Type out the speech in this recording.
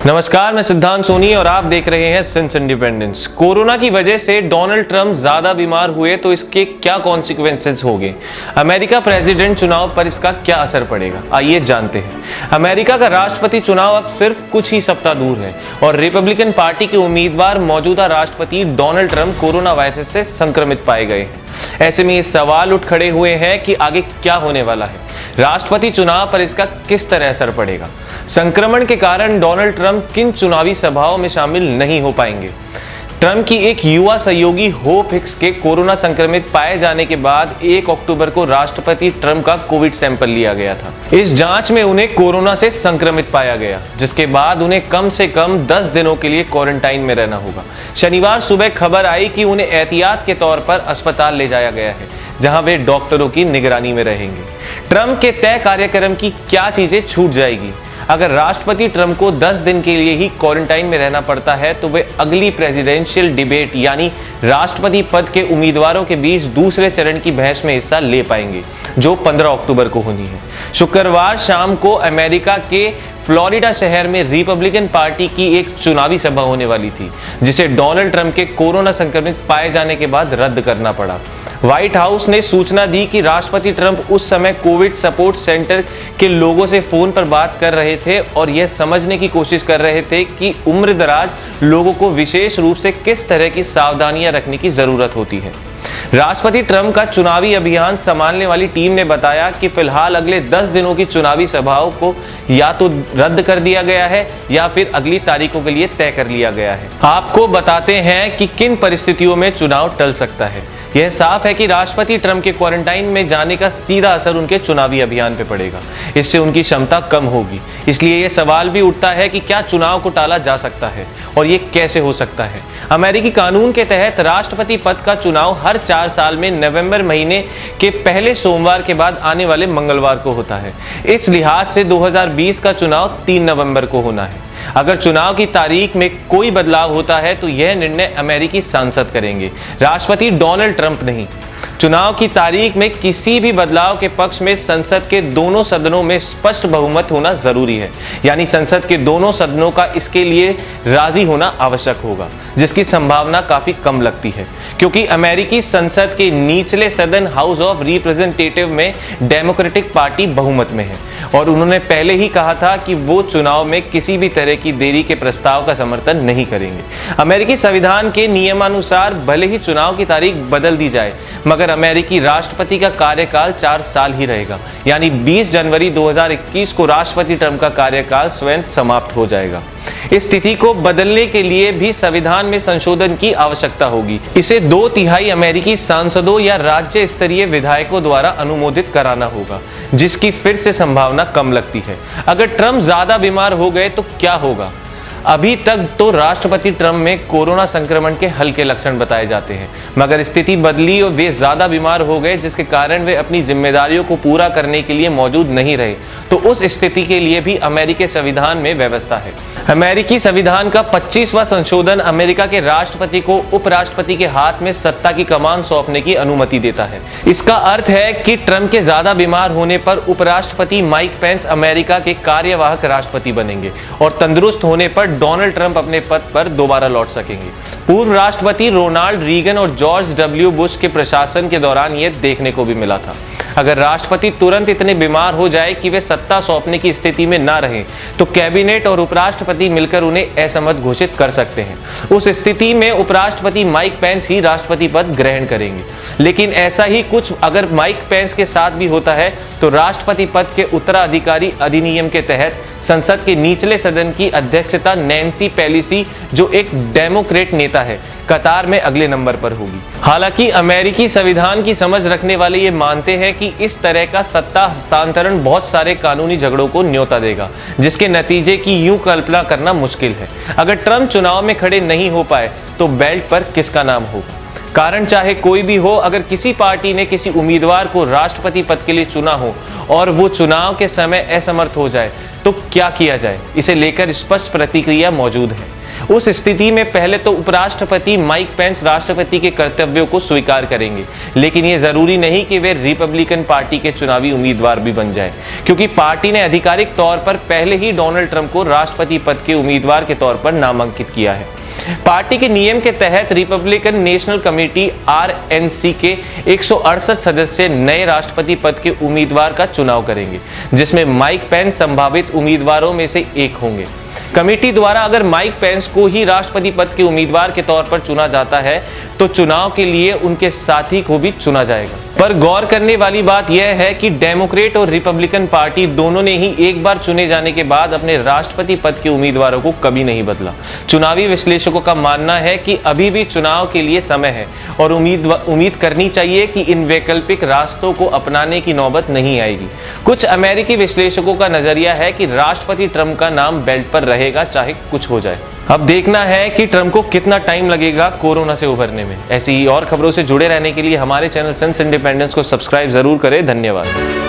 नमस्कार, मैं सिद्धांत सोनी और आप देख रहे हैं सिंस इंडिपेंडेंस। कोरोना की वजह से डोनाल्ड ट्रंप ज्यादा बीमार हुए तो इसके क्या कॉन्सिक्वेंसेस होंगे? अमेरिका प्रेसिडेंट चुनाव पर इसका क्या असर पड़ेगा, आइए जानते हैं। अमेरिका का राष्ट्रपति चुनाव अब सिर्फ कुछ ही सप्ताह दूर है और रिपब्लिकन पार्टी के उम्मीदवार मौजूदा राष्ट्रपति डोनाल्ड ट्रंप कोरोना वायरस से संक्रमित पाए गए हैं। ऐसे में ये सवाल उठ खड़े हुए हैं कि आगे क्या होने वाला है, राष्ट्रपति चुनाव पर इसका किस तरह असर पड़ेगा। संक्रमण के कारण डोनाल्ड ट्रंप किन चुनावी सभाओं में शामिल नहीं हो पाएंगे। ट्रंप की एक युवा सहयोगी होप हिक्स के कोरोना संक्रमित पाए जाने के बाद 1 अक्टूबर को राष्ट्रपति ट्रंप का कोविड सैंपल लिया गया था। इस जांच में उन्हें कोरोना से संक्रमित पाया गया, जिसके बाद उन्हें कम से कम 10 दिनों के लिए क्वारंटाइन में रहना होगा। शनिवार सुबह खबर आई कि उन्हें एहतियात के तौर पर अस्पताल ले जाया गया है, जहां वे डॉक्टरों की निगरानी में रहेंगे। ट्रंप के तय कार्यक्रम की क्या चीजें छूट जाएगी? अगर राष्ट्रपति ट्रंप को 10 दिन के लिए ही क्वारंटाइन में रहना पड़ता है तो वे अगली प्रेसिडेंशियल डिबेट यानी राष्ट्रपति पद के उम्मीदवारों के बीच दूसरे चरण की बहस में हिस्सा ले पाएंगे, जो 15 अक्टूबर को होनी है। शुक्रवार शाम को अमेरिका के फ्लोरिडा शहर में रिपब्लिकन पार्टी की एक चुनावी सभा होने वाली थी, जिसे डोनाल्ड ट्रंप के कोरोना संक्रमित पाए जाने के बाद रद्द करना पड़ा। व्हाइट हाउस ने सूचना दी कि राष्ट्रपति ट्रंप उस समय कोविड सपोर्ट सेंटर के लोगों से फोन पर बात कर रहे थे और यह समझने की कोशिश कर रहे थे कि उम्रदराज लोगों को विशेष रूप से किस तरह की सावधानियां रखने की जरूरत होती है। राष्ट्रपति ट्रंप का चुनावी अभियान संभालने वाली टीम ने बताया कि फिलहाल अगले 10 दिनों की चुनावी सभाओं को या तो रद्द कर दिया गया है या फिर अगली तारीखों के लिए तय कर लिया गया है। आपको बताते हैं कि किन परिस्थितियों में चुनाव टल सकता है। यह साफ है कि राष्ट्रपति ट्रंप के क्वारंटाइन में जाने का सीधा असर उनके चुनावी अभियान पर पड़ेगा। इससे उनकी क्षमता कम होगी। इसलिए यह सवाल भी उठता है कि क्या चुनाव को टाला जा सकता है और यह कैसे हो सकता है। अमेरिकी कानून के तहत राष्ट्रपति पद का चुनाव हर 4 साल में नवंबर महीने के पहले सोमवार के बाद आने वाले मंगलवार को होता है। इस लिहाज से 2020 का चुनाव 3 नवंबर को होना है। अगर चुनाव की तारीख में कोई बदलाव होता है तो यह निर्णय अमेरिकी सांसद करेंगे, राष्ट्रपति डोनाल्ड ट्रंप नहीं। चुनाव की तारीख में किसी भी बदलाव के पक्ष में संसद के दोनों सदनों में स्पष्ट बहुमत होना जरूरी है, यानी संसद के दोनों सदनों का इसके लिए राजी होना आवश्यक होगा, जिसकी संभावना काफी कम लगती है, क्योंकि अमेरिकी संसद के निचले सदन हाउस ऑफ रिप्रेजेंटेटिव में डेमोक्रेटिक पार्टी बहुमत में है और उन्होंने पहले ही कहा था कि वो चुनाव में किसी भी तरह की देरी के प्रस्ताव का समर्थन नहीं करेंगे। अमेरिकी संविधान के नियमानुसार भले ही चुनाव की तारीख बदल दी जाए, मगर अमेरिकी राष्ट्रपति का कार्यकाल 4 साल ही रहेगा, यानी 20 जनवरी 2021 को राष्ट्रपति ट्रंप का कार्यकाल स्वयं समाप्त हो जाएगा। इस तिथि को बदलने के लिए भी संविधान में संशोधन की आवश्यकता होगी। इसे 2/3 अमेरिकी सांसदों या राज्य स्तरीय विधायकों द्वारा अनुमोदित कराना होगा, जिसकी फिर से संभावना कम लगती है। अगर ट्रंप ज्यादा बीमार हो गए तो क्या होगा? अभी तक तो राष्ट्रपति ट्रंप में कोरोना संक्रमण के हल्के लक्षण बताए जाते हैं, मगर स्थिति बदली और वे ज्यादा बीमार हो गए, जिसके कारण वे अपनी जिम्मेदारियों को पूरा करने के लिए मौजूद नहीं रहे, तो उस स्थिति के लिए भी अमेरिकी संविधान में व्यवस्था है। अमेरिकी संविधान का 25वां संशोधन अमेरिका के राष्ट्रपति को उपराष्ट्रपति के हाथ में सत्ता की कमान सौंपने की अनुमति देता है। इसका अर्थ है कि ट्रंप के ज्यादा बीमार होने पर उपराष्ट्रपति माइक पेंस अमेरिका के कार्यवाहक राष्ट्रपति बनेंगे और तंदुरुस्त होने पर डोनाल्ड ट्रंप अपने पद पर दोबारा लौट सकेंगे। पूर्व राष्ट्रपति रोनाल्ड रीगन और जॉर्ज डब्ल्यू बुश के प्रशासन के दौरान यह देखने को भी मिला था। अगर राष्ट्रपति तुरंत इतने बीमार हो जाए कि वे सत्ता सौंपने की स्थिति में ना रहें, तो कैबिनेट और उपराष्ट्रपति मिलकर उन्हें असमर्थ घोषित कर सकते हैं। उस स्थिति में उपराष्ट्रपति माइक पेंस ही राष्ट्रपति पद ग्रहण करेंगे। लेकिन ऐसा ही कुछ अगर माइक पेंस के साथ भी होता है तो राष्ट्रपति पद के उत्तराधिकारी अधिनियम के तहत संसद के निचले सदन की अध्यक्षता नैन्सी पेलोसी, जो एक डेमोक्रेट नेता है, कतार में अगले नंबर पर होगी। हालांकि अमेरिकी संविधान की समझ रखने वाले ये मानते हैं कि इस तरह का सत्ता हस्तांतरण बहुत सारे कानूनी झगड़ों को न्योता देगा, जिसके नतीजे की यूं कल्पना करना मुश्किल है। अगर ट्रंप चुनाव में खड़े नहीं हो पाए तो बेल्ट पर किसका नाम होगा? कारण चाहे कोई भी हो, अगर किसी पार्टी ने किसी उम्मीदवार को राष्ट्रपति पद के लिए चुना हो और वो चुनाव के समय असमर्थ हो जाए तो क्या किया जाए, इसे लेकर स्पष्ट प्रतिक्रिया मौजूद है। उस स्थिति में पहले तो उपराष्ट्रपति माइक पेंस राष्ट्रपति के कर्तव्यों को स्वीकार करेंगे, लेकिन यह जरूरी नहीं कि वे रिपब्लिकन पार्टी के चुनावी उम्मीदवार भी बन जाए, क्योंकि पार्टी ने आधिकारिक तौर पर पहले ही डोनाल्ड ट्रंप को राष्ट्रपति पद के उम्मीदवार के तौर पर नामांकित किया है। पार्टी के नियम के तहत रिपब्लिकन नेशनल कमेटी आरएनसी के 168 सदस्य नए राष्ट्रपति पद के उम्मीदवार का चुनाव करेंगे, जिसमें माइक पेंस संभावित उम्मीदवारों में से एक होंगे। कमेटी द्वारा अगर माइक पेंस को ही राष्ट्रपति पद के उम्मीदवार के तौर पर चुना जाता है तो चुनाव के लिए उनके साथी को भी चुना जाएगा। पर गौर करने वाली बात यह है कि डेमोक्रेट और रिपब्लिकन पार्टी दोनों ने ही एक बार चुने जाने के बाद अपने राष्ट्रपति पद के उम्मीदवारों को कभी नहीं बदला। चुनावी विश्लेषकों का मानना है कि अभी भी चुनाव के लिए समय है और उम्मीद करनी चाहिए कि इन वैकल्पिक रास्तों को अपनाने की नौबत नहीं आएगी। कुछ अमेरिकी विश्लेषकों का नजरिया है कि राष्ट्रपति ट्रंप का नाम बेल्ट पर रहेगा, चाहे कुछ हो जाए। अब देखना है कि ट्रंप को कितना टाइम लगेगा कोरोना से उभरने में। ऐसी ही और खबरों से जुड़े रहने के लिए हमारे चैनल सेंस इंडिपेंडेंस को सब्सक्राइब जरूर करें। धन्यवाद।